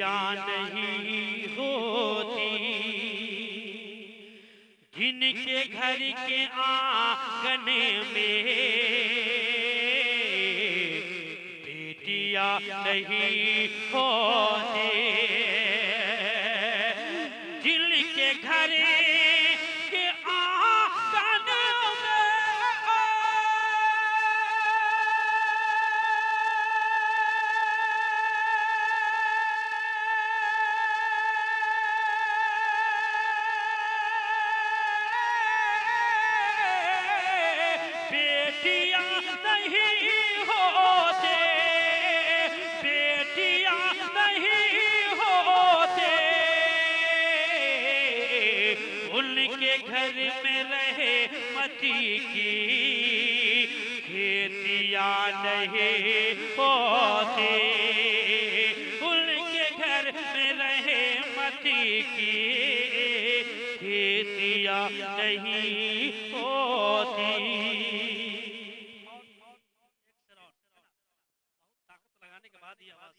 बेटियां नहीं होती जिनके घर के आंगन में बेटियां नहीं होती, जिनके घर के आंगन घर में रहे मती की खेतियां नहीं होती, उनके घर में रहे मती की खेतियां नहीं होती। ताकत लगाने के बाद ये आवाज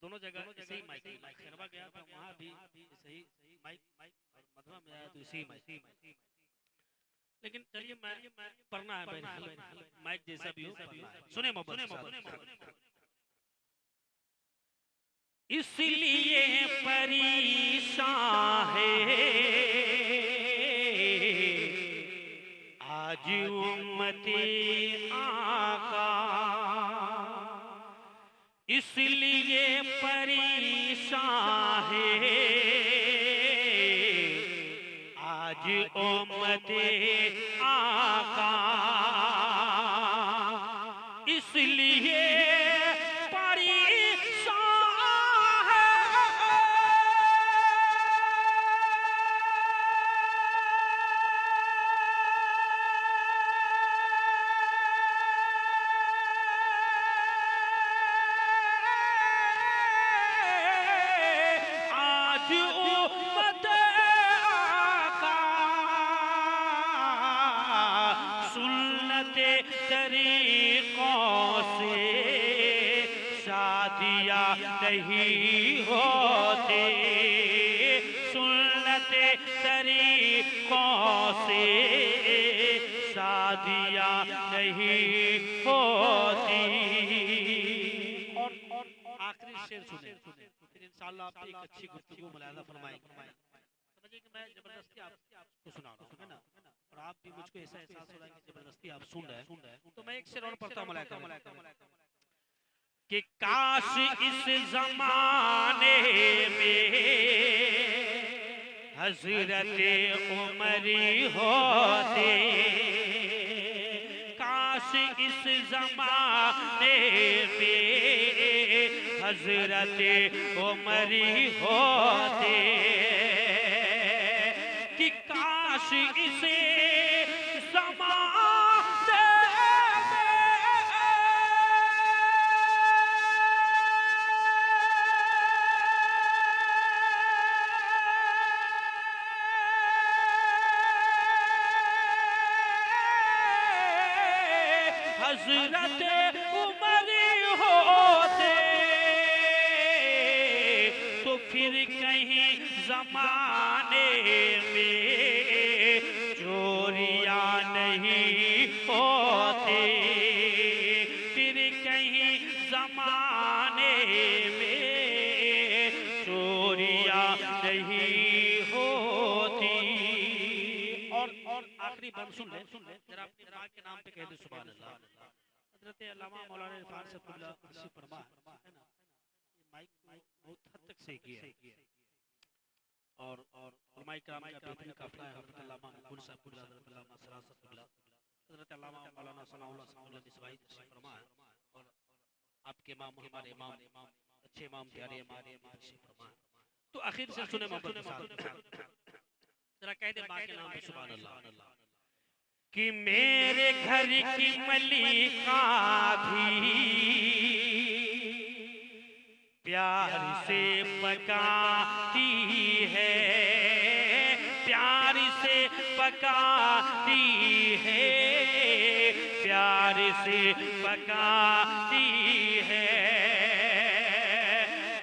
दोनों जगह सही माइक खरवा गया था, वहाँ भी सही माइक और मधुरा में आया तो इसी माइक। लेकिन चलिए मैं पढ़ना है भाई, माइक जैसा भी हो सुने मोहब्बत। इसलिए परेशान है आज उम्मते आका, इसलिए परेशान है आज उम्मते आका, इसलिए नहीं होते, सुन्नते तरीकों से शादियां नहीं होती। और आखिरी शेर सुने, फिर इंशाअल्लाह आप एक अच्छी गुफ्तगू मुलाहिजा फरमाएंगे। समझिए कि मैं जबरदस्ती आपको सुना रहा हूँ, है ना, और आप भी मुझको ऐसा एहसास हो रहा है कि जबरदस्ती आप सुन रहे हैं। तो मैं एक शेर और पढ़ता हूँ कि काश इस जमाने में हजरत उमरी होते, काश इस जमाने में हजरत उमरी होते, कि काश इसे हजरत उमरी होते, तो फिर कहीं जमाने में चोरियां नहीं होती, फिर कहीं जमाने में चोरियां नहीं होती। और आखिरी बंद सुन ले जरा, अपने दिमाग के नाम पे कह दे सुभान अल्लाह। हज़रत अल्लामा मौलाना इरफान साहब फरमा है ना, ये माइक बहुत हद तक सही किया है। और उलमा इकराम का बेहतरीन काफिला है। हज़रत अल्लामा मुकुल साहब कुल्ला, हज़रत अल्लामा सरासत कुल्ला, हज़रत अल्लामा मौलाना सनाउल्लाह सनाउल्लाह निस्वाई फरमा है। और आपके इमाम, हमारे इमाम, अच्छे इमाम, प्यारे इमाम फरमा है। तो आखिर से सुने मोहब्बत के साथ जरा कह दे मां के नाम पे सुभान अल्लाह, कि मेरे घर की मलिका भी प्यार से पकाती है, प्यार से पकाती है, प्यार से पकाती है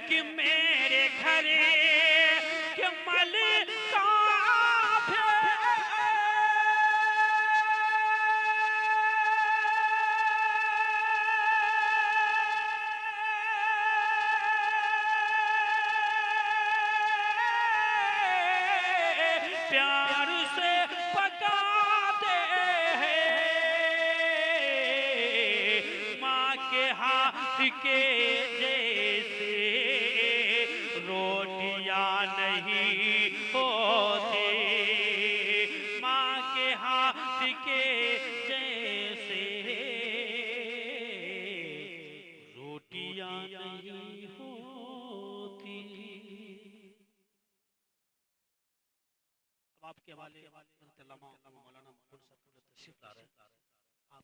कि मेरे घर के मलका प्यार से पकाते हैं माँ के हाथ के जैसे रोटियां नहीं होती माँ के हाथ के जैसे रोटियां नहीं होती। अब आपके हवाले मौलाना तशरीफ ला रहे हैं। आप